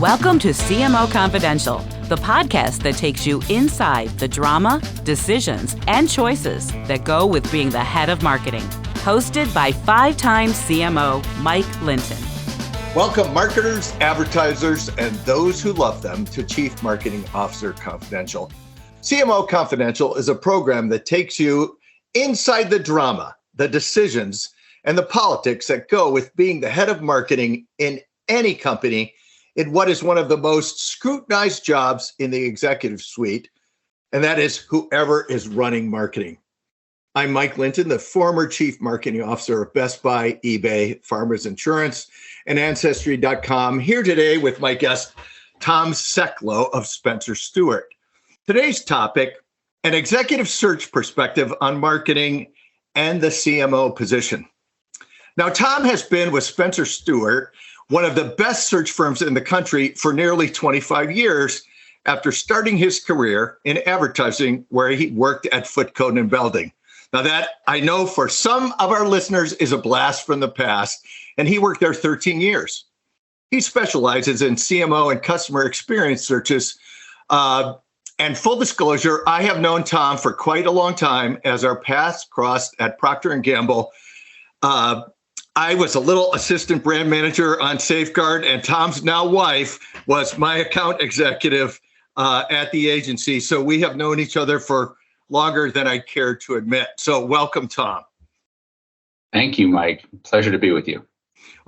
Welcome to CMO Confidential, the podcast that takes you inside the drama, decisions, and choices that go with being the head of marketing. Hosted by five-time CMO Mike Linton. Welcome marketers, advertisers, and those who love them to Chief Marketing Officer Confidential. CMO Confidential is a program that takes you inside the drama, the decisions, and the politics that go with being the head of marketing in any company in what is one of the most scrutinized jobs in the executive suite, and that is whoever is running marketing. I'm Mike Linton, the former Chief Marketing Officer of Best Buy, eBay, Farmers Insurance, and Ancestry.com, here today with my guest, Tom Seclow of Spencer Stuart. Today's topic, an executive search perspective on marketing and the CMO position. Now, Tom has been with Spencer Stuart, one of the best search firms in the country, for nearly 25 years after starting his career in advertising, where he worked at Foot Cone and Belding. Now that I know for some of our listeners is a blast from the past, and he worked there 13 years. He specializes in CMO and Customer Experience searches. And full disclosure, I have known Tom for quite a long time as our paths crossed at Procter & Gamble. I was a little assistant brand manager on Safeguard, and Tom's now wife was my account executive at the agency. So we have known each other for longer than I care to admit. So welcome, Tom. Thank you, Mike. Pleasure to be with you.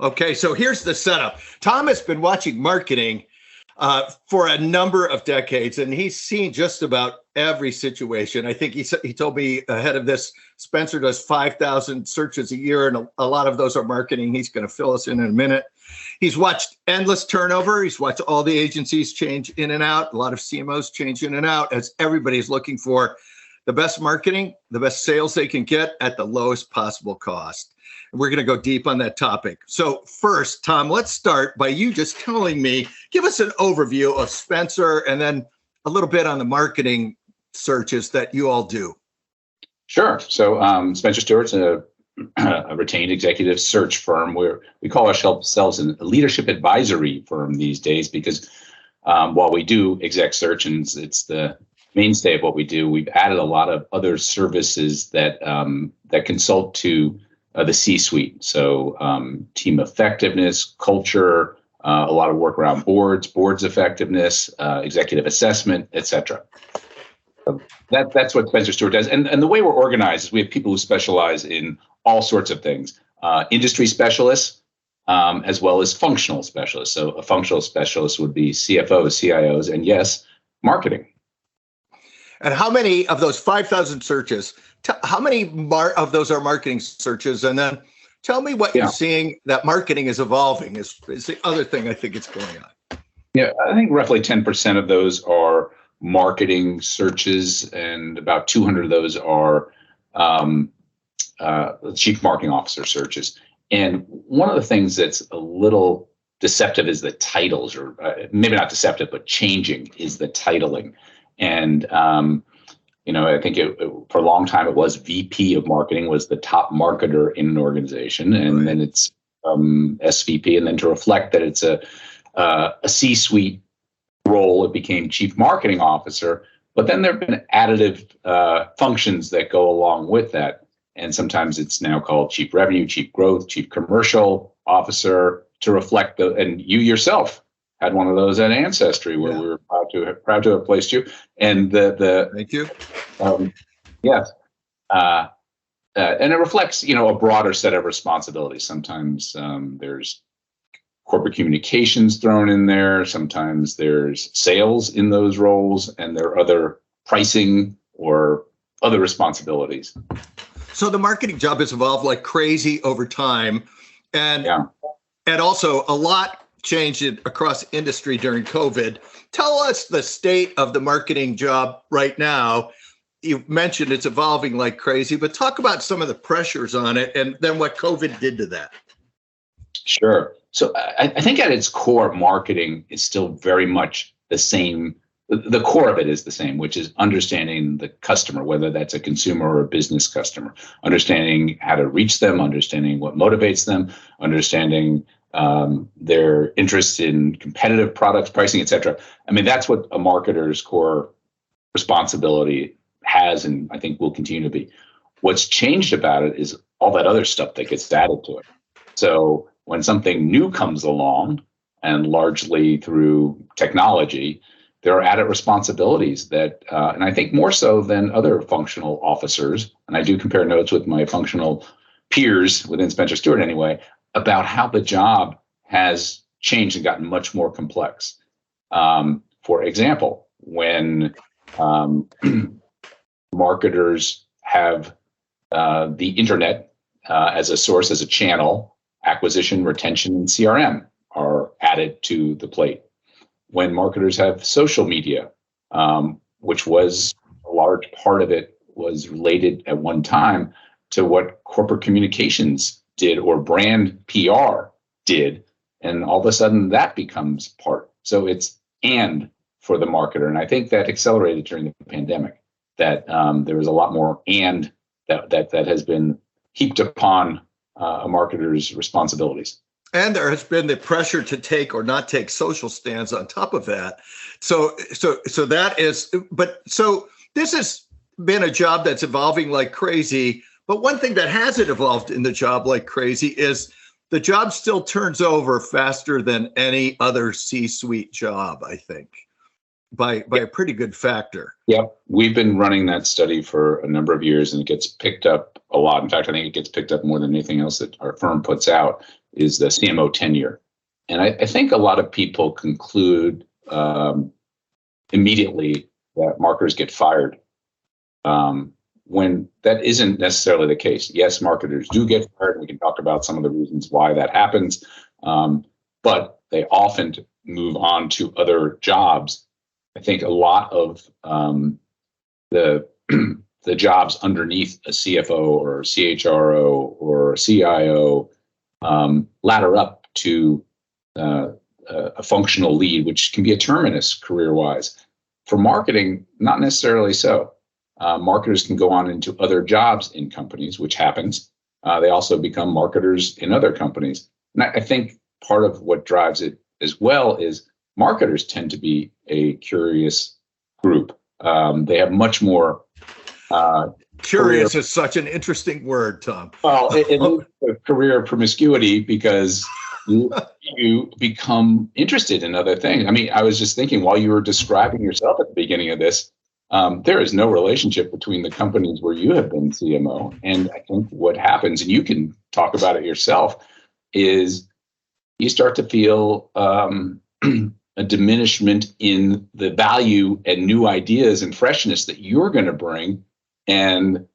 Okay, so here's the setup. Tom has been watching marketing for a number of decades, and he's seen just about every situation. I think he told me ahead of this, Spencer does 5,000 searches a year, and a lot of those are marketing. He's going to fill us in a minute. He's watched endless turnover. He's watched all the agencies change in and out. A lot of CMOs change in and out as everybody's looking for the best marketing, the best sales they can get at the lowest possible cost. And we're going to go deep on that topic. So first, Tom, let's start by you just telling me, give us an overview of Spencer and then a little bit on the marketing searches that you all do. Sure. So Spencer Stuart's a retained executive search firm where we call ourselves a leadership advisory firm these days because while we do exec search and it's the mainstay of what we do, we've added a lot of other services that consult to the C-suite. So team effectiveness, culture, a lot of work around boards effectiveness, executive assessment, et cetera. So that's what Spencer Stuart does. And the way we're organized is we have people who specialize in all sorts of things, industry specialists, as well as functional specialists. So a functional specialist would be CFOs, CIOs, and yes, marketing. And how many of those 5,000 searches, how many of those are marketing searches? And then tell me what you're seeing that marketing is evolving is the other thing I think it's going on. Yeah, I think roughly 10% of those are marketing searches, and about 200 of those are chief marketing officer searches. And one of the things that's a little deceptive is the titles, or maybe not deceptive, but changing is the titling. And, I think for a long time it was VP of marketing was the top marketer in an organization. And then it's SVP. And then to reflect that it's a C-suite role, it became chief marketing officer. But then there have been additive functions that go along with that. And sometimes it's now called chief revenue, chief growth, chief commercial officer to reflect and you yourself had one of those at Ancestry, where we were proud to have placed you. And thank you. Yes, and it reflects a broader set of responsibilities. Sometimes there's corporate communications thrown in there. Sometimes there's sales in those roles, and there are other pricing or other responsibilities. So the marketing job has evolved like crazy over time, and also a lot changed across industry during COVID. Tell us the state of the marketing job right now. You mentioned it's evolving like crazy, but talk about some of the pressures on it and then what COVID did to that. Sure. So I think at its core, marketing is still very much the same. The core of it is the same, which is understanding the customer, whether that's a consumer or a business customer, understanding how to reach them, understanding what motivates them, understanding their interest in competitive products, pricing, et cetera. I mean, that's what a marketer's core responsibility has, and I think will continue to be. What's changed about it is all that other stuff that gets added to it. So when something new comes along, and largely through technology, there are added responsibilities that, and I think more so than other functional officers, and I do compare notes with my functional peers within Spencer Stuart anyway, about how the job has changed and gotten much more complex. For example, when marketers have the internet as a source, as a channel, acquisition, retention, and CRM are added to the plate. When marketers have social media, which was a large part of it, was related at one time to what corporate communications did or brand PR did, and all of a sudden that becomes part. So it's and for the marketer, and I think that accelerated during the pandemic. That there was a lot more and that has been heaped upon a marketer's responsibilities. And there has been the pressure to take or not take social stands on top of that. So that is, but so this has been a job that's evolving like crazy. But one thing that hasn't evolved in the job like crazy is the job still turns over faster than any other C-suite job, I think, by a pretty good factor. Yeah, we've been running that study for a number of years, and it gets picked up a lot. In fact, I think it gets picked up more than anything else that our firm puts out, is the CMO tenure. And I think a lot of people conclude immediately that marketers get fired, when that isn't necessarily the case. Yes, marketers do get fired. We can talk about some of the reasons why that happens, but they often move on to other jobs. I think a lot of the jobs underneath a CFO or a CHRO or a CIO ladder up to a functional lead, which can be a terminus career-wise. For marketing, not necessarily so. Marketers can go on into other jobs in companies, which happens. They also become marketers in other companies. And I think part of what drives it as well is marketers tend to be a curious group. They have much more curious is such an interesting word, Tom. Well, it is a career promiscuity because you become interested in other things. I mean, I was just thinking while you were describing yourself at the beginning of this, there is no relationship between the companies where you have been CMO. And I think what happens, and you can talk about it yourself, is you start to feel a diminishment in the value and new ideas and freshness that you're going to bring. And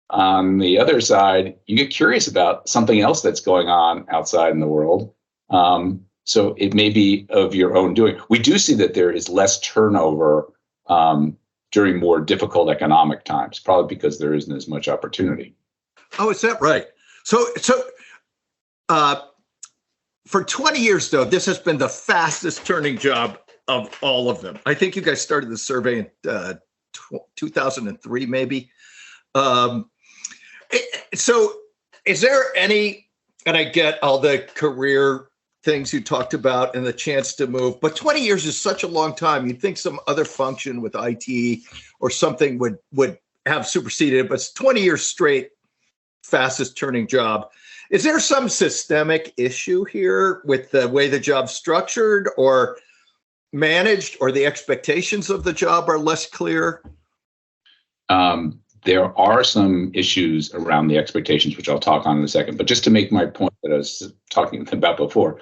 on the other side, you get curious about something else that's going on outside in the world. So it may be of your own doing. We do see that there is less turnover during more difficult economic times, probably because there isn't as much opportunity. Oh, is that right? So for 20 years, though, this has been the fastest turning job of all of them. I think you guys started the survey in 2003, maybe. So is there any, and I get all the career things you talked about and the chance to move, but 20 years is such a long time. You'd think some other function with IT or something would have superseded it, but it's 20 years straight, fastest turning job. Is there some systemic issue here with the way the job's structured or managed, or the expectations of the job are less clear? There are some issues around the expectations, which I'll talk on in a second. But just to make my point that I was talking about before,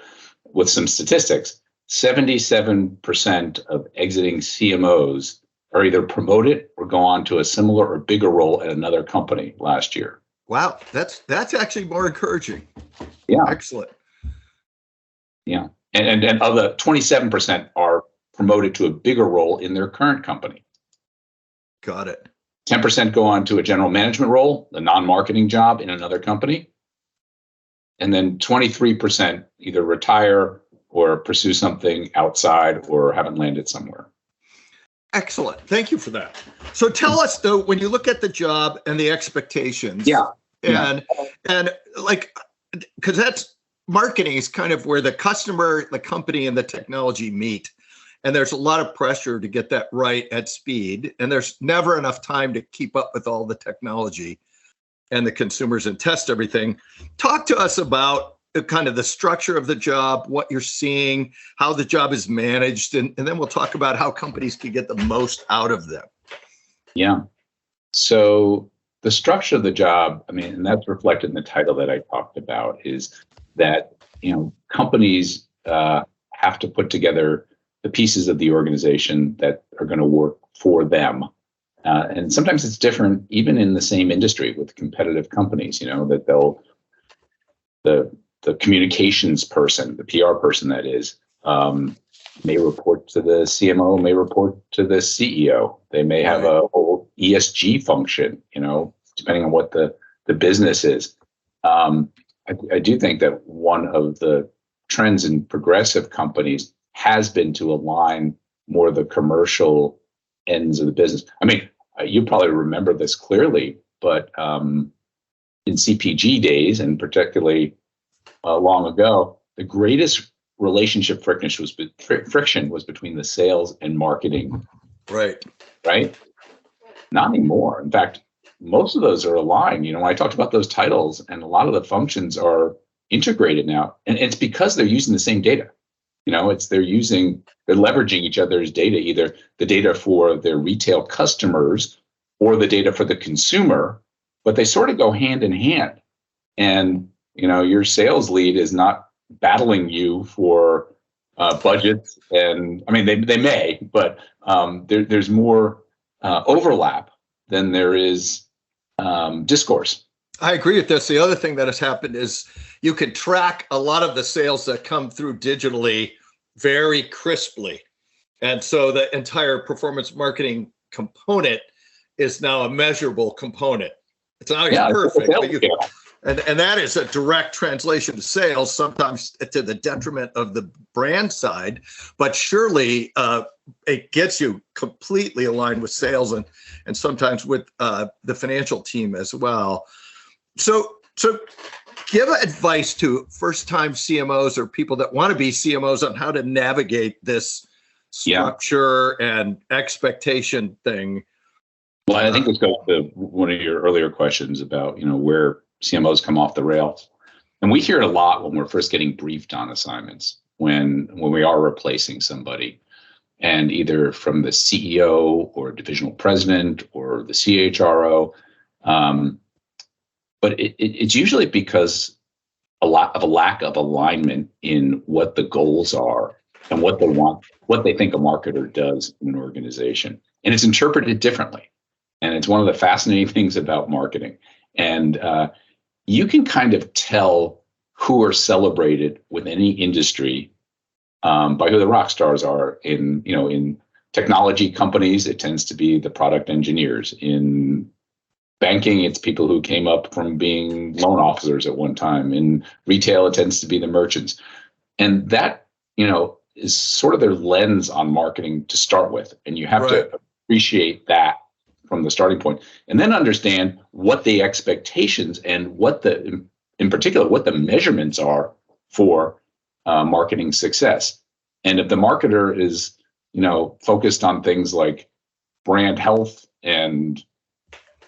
with some statistics, 77% of exiting CMOs are either promoted or go on to a similar or bigger role at another company last year. Wow, that's actually more encouraging. Yeah, excellent. Yeah, and of the 27% are promoted to a bigger role in their current company. Got it. 10% go on to a general management role, a non-marketing job in another company. And then 23% either retire or pursue something outside or haven't landed somewhere. Excellent. Thank you for that. So tell us, though, when you look at the job and the expectations, and like, because marketing is kind of where the customer, the company, and the technology meet. And there's a lot of pressure to get that right at speed. And there's never enough time to keep up with all the technology and the consumers and test everything. Talk to us about kind of the structure of the job, what you're seeing, how the job is managed, and then we'll talk about how companies can get the most out of them. Yeah. So the structure of the job, I mean, and that's reflected in the title that I talked about, is that, companies have to put together the pieces of the organization that are going to work for them. And sometimes it's different, even in the same industry with competitive companies, that the communications person, the PR person that is, may report to the CMO, may report to the CEO. They may have a whole ESG function, depending on what the business is. I do think that one of the trends in progressive companies has been to align more the commercial ends of the business. I mean, you probably remember this clearly, but in CPG days, and particularly long ago, the greatest relationship friction was between the sales and marketing. Right. Not anymore. In fact, most of those are aligned. When I talked about those titles, and a lot of the functions are integrated now, and it's because they're using the same data. They're leveraging each other's data, either the data for their retail customers or the data for the consumer, but they sort of go hand in hand. And, your sales lead is not battling you for budgets. And I mean, they may, but there's more overlap than there is discourse. I agree with this. The other thing that has happened is you can track a lot of the sales that come through digitally very crisply. And so the entire performance marketing component is now a measurable component. It's not always perfect, but and that is a direct translation to sales, sometimes to the detriment of the brand side, but surely it gets you completely aligned with sales and sometimes with the financial team as well. So give advice to first-time CMOs or people that want to be CMOs on how to navigate this structure and expectation thing. Well, I think this goes to one of your earlier questions about, where CMOs come off the rails. And we hear it a lot when we're first getting briefed on assignments, when we are replacing somebody, and either from the CEO or divisional president or the CHRO. But it's usually because a lack of alignment in what the goals are and what they want, what they think a marketer does in an organization. And it's interpreted differently. And it's one of the fascinating things about marketing. And you can kind of tell who are celebrated with any industry by who the rock stars are. In technology companies, it tends to be the product engineers. In banking, it's people who came up from being loan officers at one time. In retail, it tends to be the merchants. And that, is sort of their lens on marketing to start with. And you have to appreciate that from the starting point, and then understand what the expectations and in particular, what the measurements are for marketing success. And if the marketer is, focused on things like brand health and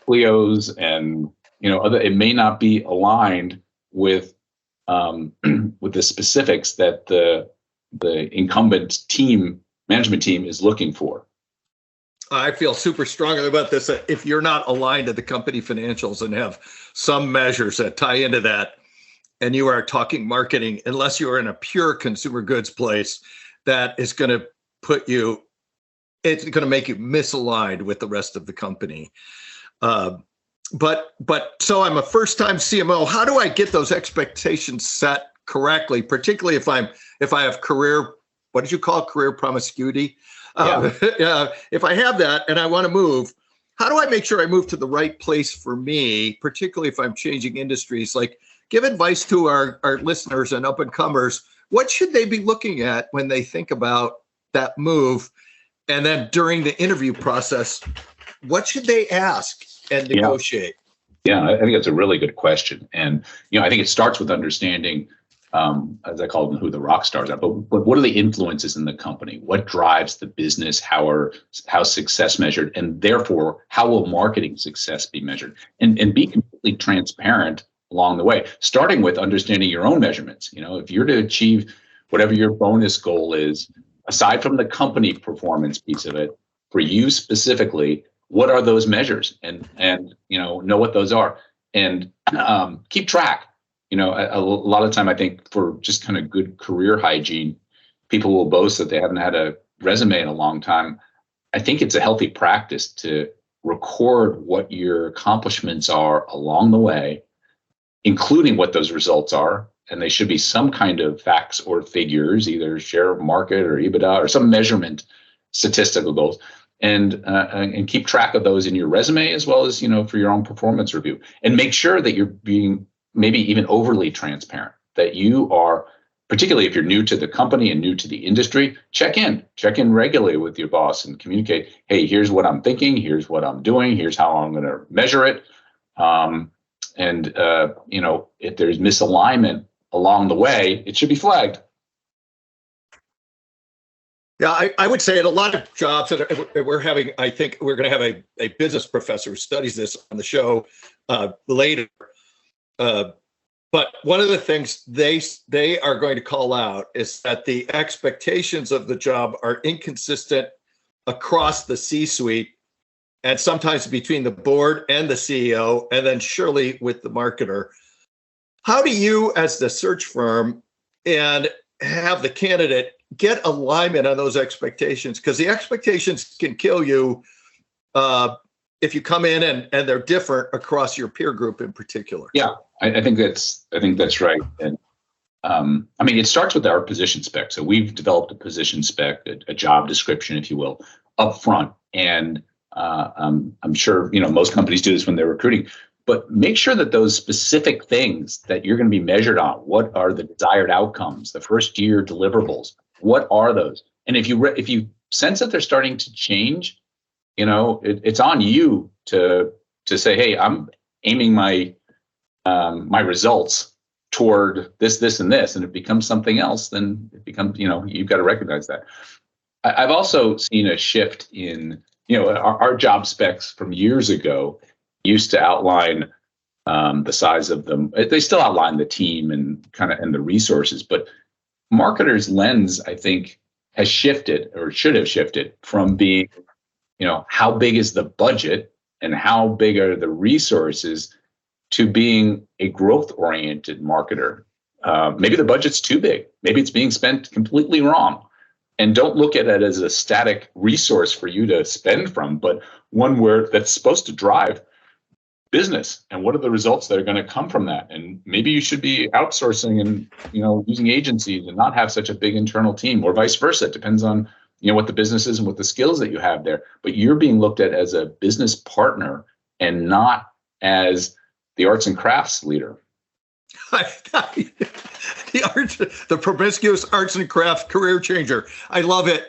Cleos and, it may not be aligned with the specifics that the incumbent management team is looking for. I feel super strongly about this. If you're not aligned to the company financials and have some measures that tie into that, and you are talking marketing, unless you are in a pure consumer goods place, that is going to it's going to make you misaligned with the rest of the company. But so I'm a first-time CMO. How do I get those expectations set correctly, particularly if I have career, what did you call it? Career promiscuity? If I have that and I want to move, how do I make sure I move to the right place for me, particularly if I'm changing industries? Like, give advice to our listeners and up and comers. What should they be looking at when they think about that move? And then during the interview process, what should they ask and negotiate? Yeah, I think that's a really good question. And, I think it starts with understanding as I call them, who the rock stars are, but what are the influences in the company? What drives the business? How's success measured? And therefore, how will marketing success be measured? And be completely transparent along the way, starting with understanding your own measurements. If you're to achieve whatever your bonus goal is, aside from the company performance piece of it, for you specifically, what are those measures? And know what those are, and keep track. A lot of time, I think, for just kind of good career hygiene, people will boast that they haven't had a resume in a long time. I think it's a healthy practice to record what your accomplishments are along the way, including what those results are. And they should be some kind of facts or figures, either share of market or EBITDA or some measurement, statistical goals. And keep track of those in your resume, as well as, for your own performance review. And make sure that you're being maybe even overly transparent, that you are, particularly if you're new to the company and new to the industry, check in regularly with your boss and communicate, hey, here's what I'm thinking, here's what I'm doing, here's how I'm going to measure it. If there's misalignment along the way, it should be flagged. Yeah, I would say in a lot of jobs that we're having, I think we're going to have a business professor who studies this on the show later. But one of the things they are going to call out is that the expectations of the job are inconsistent across the C-suite, and sometimes between the board and the CEO, and then surely with the marketer. How do you, as the search firm, and have the candidate get alignment on those expectations? Because the expectations can kill you if you come in and they're different across your peer group in particular. Yeah, I think that's right. And it starts with our position spec. So we've developed a position spec, a job description, if you will, up front. And I'm sure most companies do this when they're recruiting. But make sure that those specific things that you're going to be measured on, what are the desired outcomes, the first year deliverables, what are those? And if you sense that they're starting to change, it's on you to say, hey, I'm aiming my results toward this, and this. And if it becomes something else, then it becomes, you've got to recognize that. I've also seen a shift in, our job specs from years ago used to outline the size of them. They still outline the team and the resources, but marketers' lens, I think, has shifted, or should have shifted, from being, how big is the budget and how big are the resources, to being a growth-oriented marketer. Maybe the budget's too big. Maybe it's being spent completely wrong. And don't look at it as a static resource for you to spend from, but one that's supposed to drive business. And what are the results that are going to come from that? And maybe you should be outsourcing and using agencies and not have such a big internal team, or vice versa. It depends on what the business is and what the skills that you have there. But you're being looked at as a business partner and not as the arts and crafts leader. The promiscuous arts and crafts career changer. I love it.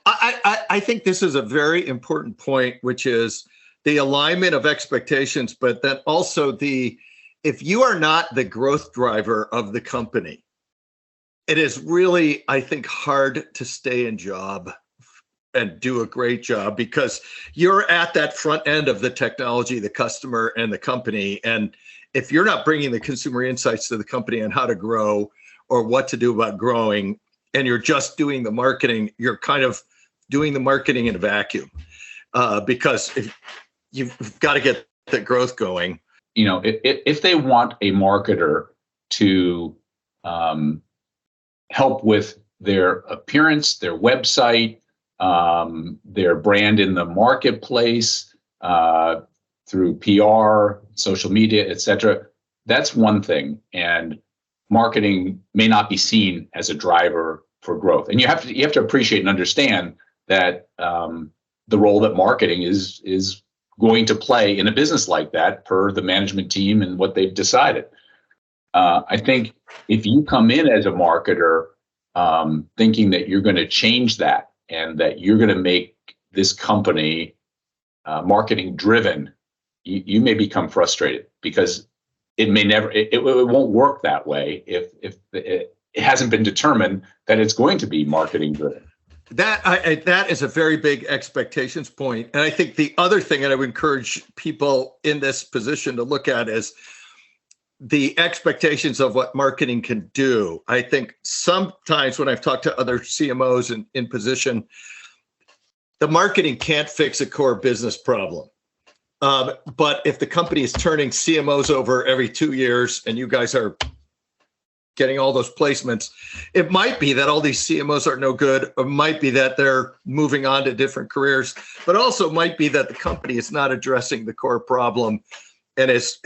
I think this is a very important point, which is the alignment of expectations, but then also if you are not the growth driver of the company, it is really, I think, hard to stay in job and do a great job, because you're at that front end of the technology, the customer, and the company. And if you're not bringing the consumer insights to the company on how to grow or what to do about growing, and you're just doing the marketing, you're kind of doing the marketing in a vacuum, because if you've got to get the growth going. If they want a marketer to help with their appearance, their website, their brand in the marketplace, through PR, social media, et cetera, that's one thing. And marketing may not be seen as a driver for growth. And you have to appreciate and understand that the role that marketing is going to play in a business like that, per the management team and what they've decided. I think if you come in as a marketer thinking that you're going to change that and that you're going to make this company marketing driven, you may become frustrated, because it may never, it won't work that way if it hasn't been determined that it's going to be marketing driven. That is a very big expectations point. And I think the other thing that I would encourage people in this position to look at is the expectations of what marketing can do. I think sometimes when I've talked to other CMOs in position, the marketing can't fix a core business problem. But if the company is turning CMOs over every 2 years and you guys are getting all those placements, it might be that all these CMOs are no good, or might be that they're moving on to different careers, but also might be that the company is not addressing the core problem and is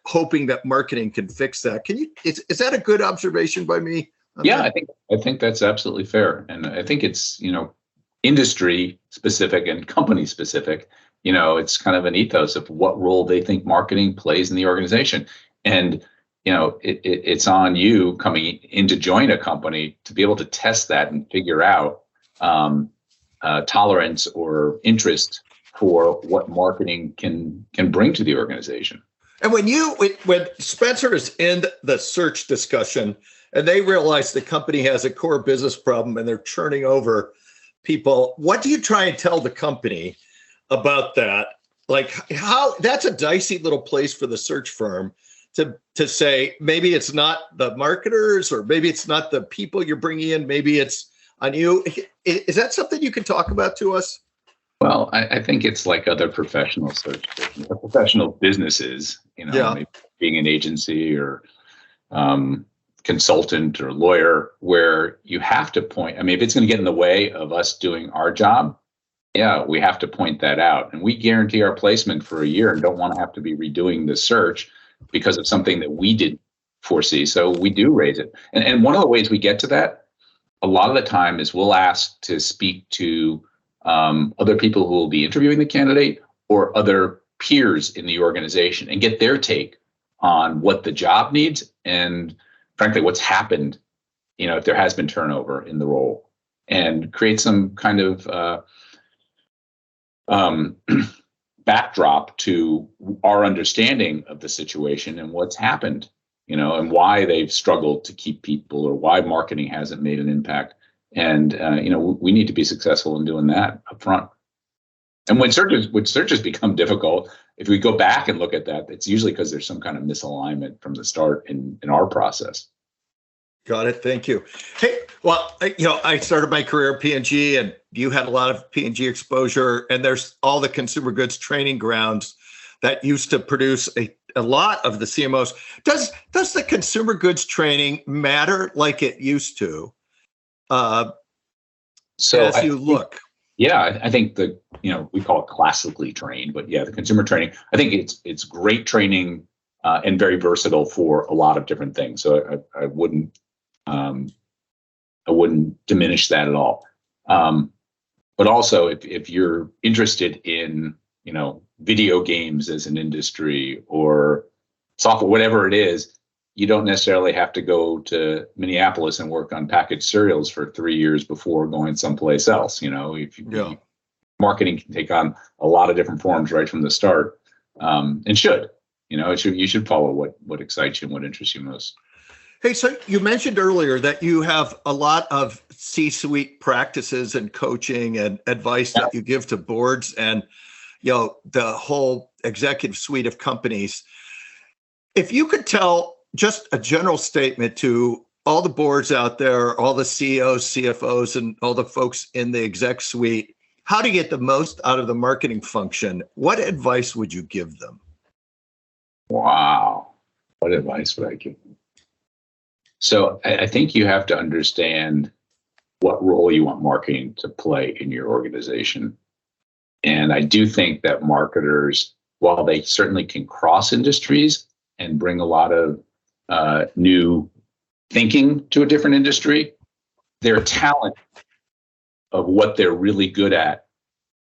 hoping that marketing can fix that. Is that a good observation by me? Yeah, I think that's absolutely fair. And I think it's, industry specific and company specific. It's kind of an ethos of what role they think marketing plays in the organization. And it's on you coming in to join a company to be able to test that and figure out tolerance or interest for what marketing can bring to the organization. And when Spencer is in the search discussion and they realize the company has a core business problem and they're churning over people, what do you try and tell the company about that? Like, how that's a dicey little place for the search firm to say, maybe it's not the marketers, or maybe it's not the people you're bringing in, maybe it's on you. Is that something you can talk about to us? Well, I think it's like other professional search, professional businesses, maybe being an agency or consultant or lawyer, where you have to point. I mean, if it's going to get in the way of us doing our job, yeah, we have to point that out. And we guarantee our placement for a year and don't want to have to be redoing the search because of something that we didn't foresee. So we do raise it. And one of the ways we get to that, a lot of the time, is we'll ask to speak to other people who will be interviewing the candidate or other peers in the organization and get their take on what the job needs and, frankly, what's happened, if there has been turnover in the role, and create some kind of backdrop to our understanding of the situation and what's happened, and why they've struggled to keep people, or why marketing hasn't made an impact. And, we need to be successful in doing that up front. And when searches become difficult, if we go back and look at that, it's usually because there's some kind of misalignment from the start in our process. Got it. Thank you. Hey, well, I started my career at P&G, and you had a lot of P&G exposure, and there's all the consumer goods training grounds that used to produce a lot of the CMOs. Does the consumer goods training matter like it used to? As you look. Yeah, I think we call it classically trained, but yeah, the consumer training, I think it's great training and very versatile for a lot of different things. So I wouldn't diminish that at all. But also, if you're interested in video games as an industry or software, whatever it is, you don't necessarily have to go to Minneapolis and work on packaged cereals for 3 years before going someplace else. Marketing can take on a lot of different forms right from the start, and should. You should follow what excites you and what interests you most. Hey, so you mentioned earlier that you have a lot of C-suite practices and coaching and advice that you give to boards and the whole executive suite of companies. If you could tell just a general statement to all the boards out there, all the CEOs, CFOs, and all the folks in the exec suite, how to get the most out of the marketing function, what advice would you give them? Wow. What advice would I give them? So I think you have to understand what role you want marketing to play in your organization. And I do think that marketers, while they certainly can cross industries and bring a lot of new thinking to a different industry, their talent of what they're really good at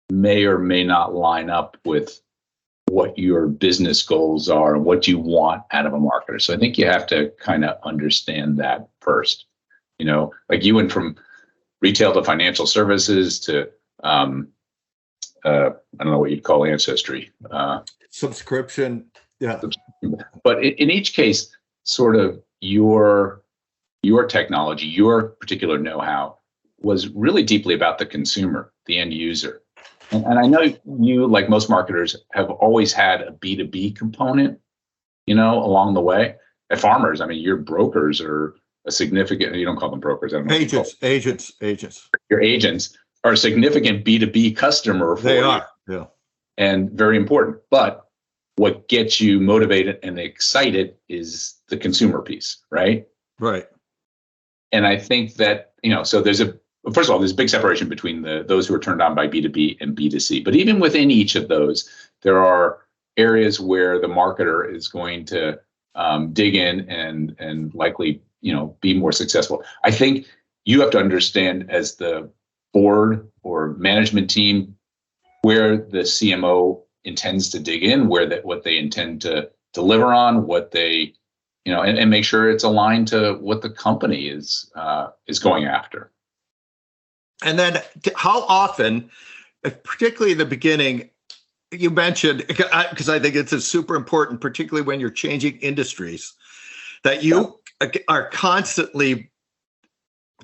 may or may not line up with what your business goals are and what you want out of a marketer. So I think you have to kind of understand that first. Like you went from retail to financial services to I don't know what you'd call ancestry. Subscription. Yeah. But in each case, sort of your technology, your particular know-how was really deeply about the consumer, the end user. And I know you, like most marketers, have always had a B2B component, along the way. At Farmers, I mean, your brokers are a significant, you don't call them brokers. I don't know. Agents. Your agents are a significant B2B customer for you. They are, yeah. And very important. But what gets you motivated and excited is the consumer piece, right? Right. And I think that, so there's first of all, there's a big separation between those who are turned on by B2B and B2C. But even within each of those, there are areas where the marketer is going to dig in and likely, be more successful. I think you have to understand, as the board or management team, where the CMO intends to dig in, what they intend to deliver on, what they, and make sure it's aligned to what the company is going after. And then how often, particularly in the beginning, you mentioned, because I think it's super important, particularly when you're changing industries, that you are constantly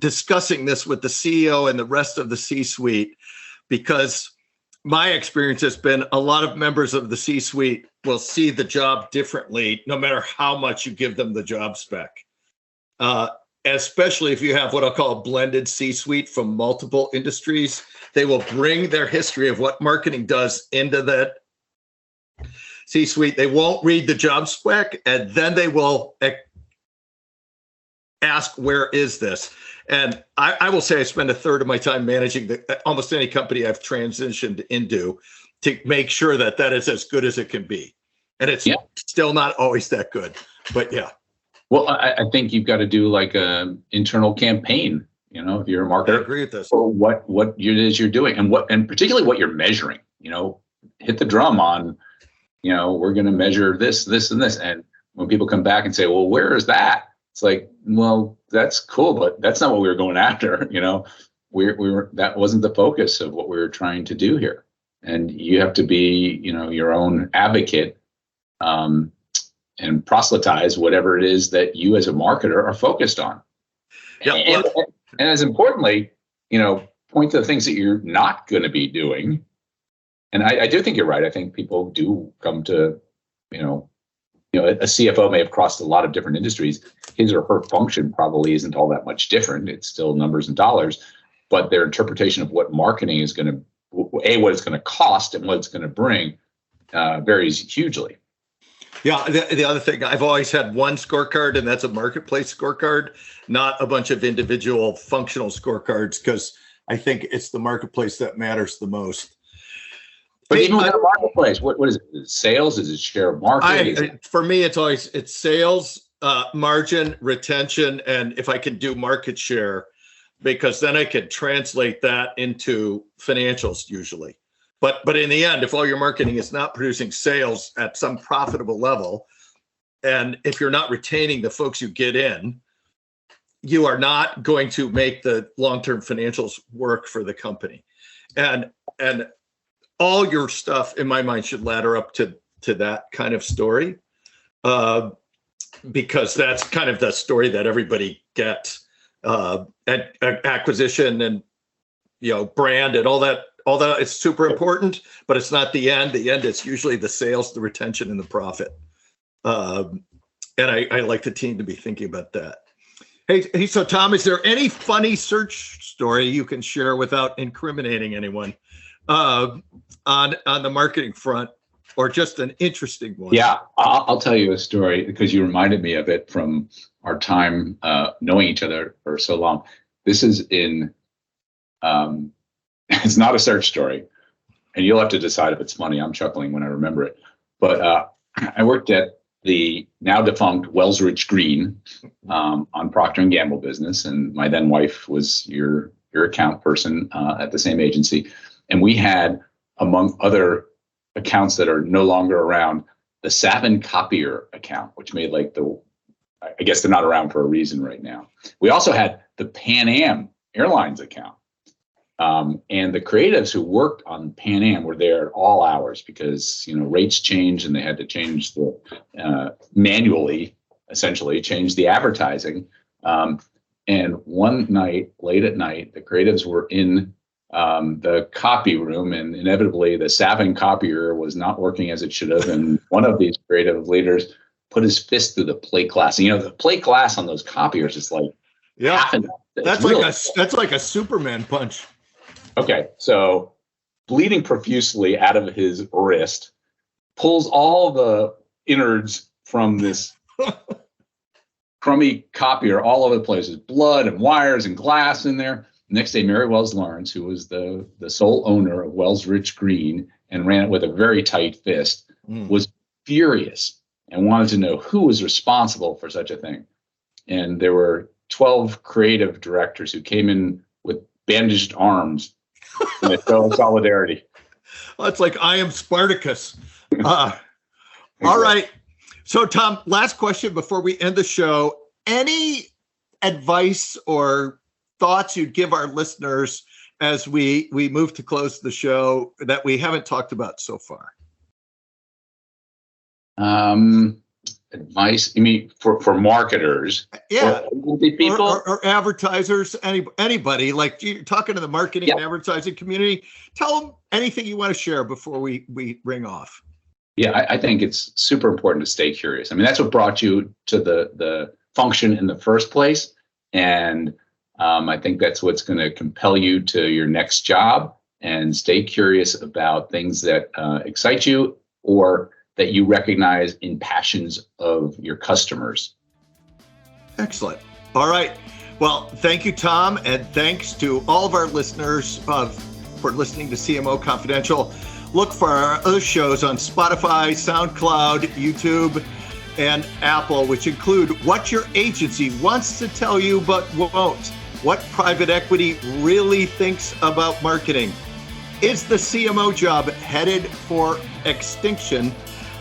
discussing this with the CEO and the rest of the C-suite, because my experience has been a lot of members of the C-suite will see the job differently, no matter how much you give them the job spec. Especially if you have what I'll call a blended C-suite from multiple industries. They will bring their history of what marketing does into that C-suite. They won't read the job spec, and then they will ask, where is this? And I will say I spend a third of my time managing almost any company I've transitioned into to make sure that is as good as it can be. And it's still not always that good, but yeah. Well, I think you've got to do like an internal campaign, if you're a marketer. I agree with this. For what it is you're doing and particularly what you're measuring, hit the drum on, we're going to measure this, and this. And when people come back and say, well, where is that? It's like, well, that's cool, but that's not what we were going after. That wasn't the focus of what we were trying to do here. And you have to be, your own advocate, and proselytize whatever it is that you as a marketer are focused on. Yeah, and as importantly, point to the things that you're not going to be doing. And I do think you're right. I think people do come to, a CFO may have crossed a lot of different industries. His or her function probably isn't all that much different. It's still numbers and dollars, but their interpretation of what marketing is going to, what it's going to cost and what it's going to bring varies hugely. Yeah, the other thing, I've always had one scorecard, and that's a marketplace scorecard, not a bunch of individual functional scorecards, because I think it's the marketplace that matters the most. But even within a marketplace, what is it? Sales? Is it share of market? For me, it's sales, margin, retention, and if I can do market share, because then I can translate that into financials usually. But in the end, if all your marketing is not producing sales at some profitable level, and if you're not retaining the folks you get in, you are not going to make the long-term financials work for the company. And all your stuff, in my mind, should ladder up to that kind of story, because that's kind of the story that everybody gets. Acquisition and brand and all that is super important, but it's not the end. The end is usually the sales, the retention, and the profit. And I like the team to be thinking about that. Hey, so Tom, is there any funny search story you can share without incriminating anyone on the marketing front, or just an interesting one? Yeah, I'll tell you a story because you reminded me of it from our time knowing each other for so long. This is in, it's not a search story, and you'll have to decide if it's funny. I'm chuckling when I remember it. But I worked at the now defunct Wellsridge Green on Procter & Gamble business, and my then wife was your account person at the same agency. And we had, among other accounts that are no longer around, the Savin Copier account, which made I guess they're not around for a reason right now. We also had the Pan Am Airlines account. And the creatives who worked on Pan Am were there at all hours because, rates changed and they had to change the manually, essentially change the advertising. And one night, late at night, the creatives were in the copy room, and inevitably the Savin copier was not working as it should have. And one of these creative leaders put his fist through the plate glass. The plate glass on those copiers is like, that's like a Superman punch. Okay, so bleeding profusely out of his wrist, pulls all the innards from this crummy copier all over the place. There's blood and wires and glass in there. Next day, Mary Wells Lawrence, who was the sole owner of Wells Rich Green and ran it with a very tight fist, was furious and wanted to know who was responsible for such a thing. And there were 12 creative directors who came in with bandaged arms in a show of solidarity. Well, it's like I am Spartacus. All right. So, Tom, last question before we end the show. Any advice or thoughts you'd give our listeners as we move to close the show that we haven't talked about so far? Advice? You mean for marketers? Yeah. Or people? Or advertisers, anybody. Like, you're talking to the marketing and advertising community. Tell them anything you want to share before we ring off. Yeah, I think it's super important to stay curious. I mean, that's what brought you to the function in the first place. And I think that's what's going to compel you to your next job, and stay curious about things that excite you or that you recognize in passions of your customers. Excellent. All right. Well, thank you, Tom. And thanks to all of our listeners for listening to CMO Confidential. Look for our other shows on Spotify, SoundCloud, YouTube, and Apple, which include What Your Agency Wants to Tell You But Won't. What private equity really thinks about marketing. Is the CMO job headed for extinction?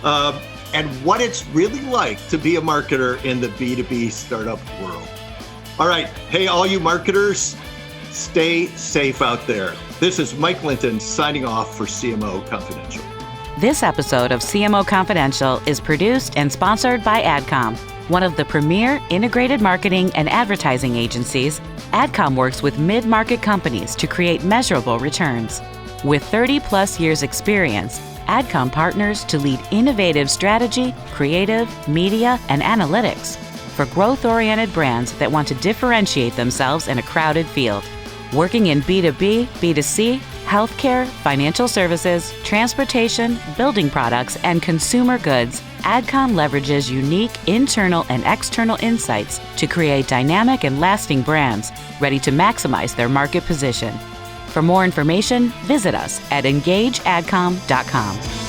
And what it's really like to be a marketer in the B2B startup world. All right. Hey, all you marketers, stay safe out there. This is Mike Linton signing off for CMO Confidential. This episode of CMO Confidential is produced and sponsored by AdCom, one of the premier integrated marketing and advertising agencies. AdCom works with mid-market companies to create measurable returns. With 30-plus years experience, AdCom partners to lead innovative strategy, creative, media, and analytics for growth-oriented brands that want to differentiate themselves in a crowded field. Working in B2B, B2C, healthcare, financial services, transportation, building products, and consumer goods, AdCom leverages unique internal and external insights to create dynamic and lasting brands ready to maximize their market position. For more information, visit us at engageadcom.com.